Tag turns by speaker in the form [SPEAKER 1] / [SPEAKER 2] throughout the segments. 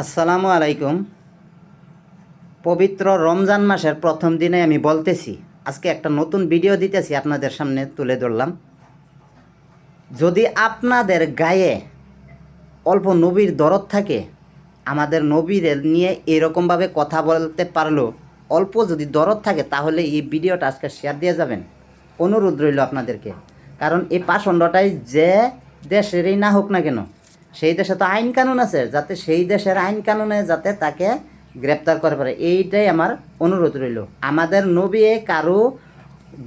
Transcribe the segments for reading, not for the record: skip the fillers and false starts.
[SPEAKER 1] আসসালামু আলাইকুম। পবিত্র রমজান মাসের প্রথম দিনে আমি বলতেছি, আজকে একটা নতুন ভিডিও দিতেছি, আপনাদের সামনে তুলে ধরলাম। যদি আপনাদের গায়ে অল্প নবীর দরদ থাকে, আমাদের নবীদের নিয়ে এরকমভাবে কথা বলতে পারলো, অল্প যদি দরদ থাকে, তাহলে এই ভিডিওটা আজকে শেয়ার দিয়ে যাবেন। অনুরোধ রইল আপনাদেরকে। কারণ এই পাষণ্ডটাই যে দেশেরই না হোক না কেন, সেই দেশে তো আইন কানুন আছে, যাতে সেই দেশের আইন কানুনে যাতে তাকে গ্রেপ্তার করে পারে, এইটাই আমার অনুরোধ রইল। আমাদের নবী কারো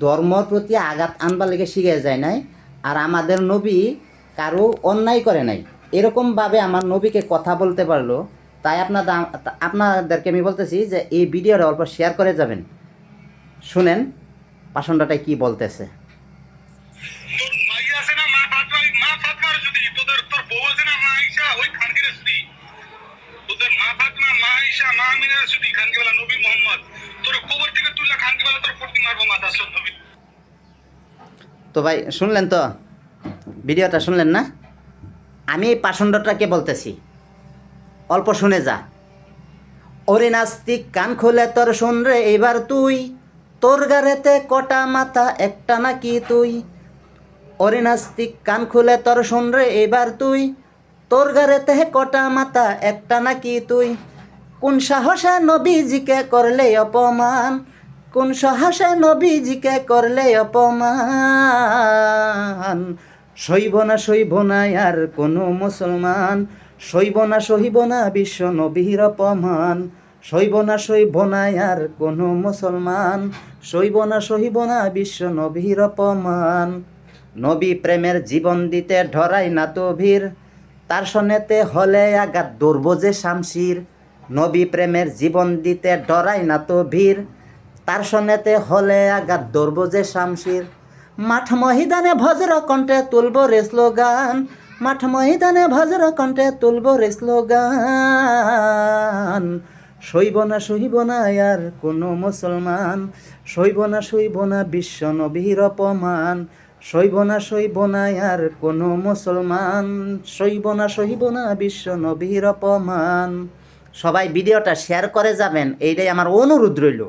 [SPEAKER 1] ধর্মর প্রতি আঘাত আনবার লেগে শিখে যায় নাই, আর আমাদের নবী কারো অন্যায় করে নাই। এরকমভাবে আমার নবীকে কথা বলতে পারলো, তাই আপনাদেরকে আমি বলতেছি যে এই ভিডিওটা অল্প শেয়ার করে যাবেন। শুনেন পাষণ্ডটাই কি বলতেছে। তো ভাই শুনলেন তো, ভিডিওটা শুনলেন না? আমি এই পাষণ্ডটাকে বলতেছি, অল্প শুনে যা। ওরে নাস্তিক কান খুলে তোর শুন রে এবার তুই, তোর গাড়েতে কটা মাথা একটা নাকি তুই। ওরে নাস্তিক কান খুলে তোর শুন রে এবার তুই, তোর গাড়েতে কটা মাথা একটা নাকি তুই। কোন সাহসে নবীজিকে করলে অপমান, কোন সাহসে নবীজিকে করলে অপমান। সইব না আর কোনো মুসলমান, সইব না বিশ্ব নবীর অপমান। সইব না আর কোনো মুসলমান, সইব না বিশ্ব নবীর অপমান। নবী প্রেমের জীবন দিতে ঢরাই না তো ভির, তার সনেতে হলে আঘাত দৌড়ব যে শামশির। নবী প্রেমের জীবন দিতে ডরাই না তো ভিড়, তার সনেতে হলে আঘাত দৌড়ব যে শামশির। মাঠ ময়দানে ভজ্র কণ্ঠে তুলব রে স্লোগান, মাঠ ময়দানে ভজ্র কণ্ঠে তুলব রে স্লোগান। সইব না আর কোনো মুসলমান, সইব না বিশ্ব নবীর অপমান। সইব না আর কোনো মুসলমান, সইব না বিশ্ব নবীর অপমান। সবাই ভিডিওটা শেয়ার করে যাবেন, এইটাই আমার অনুরোধ রইল।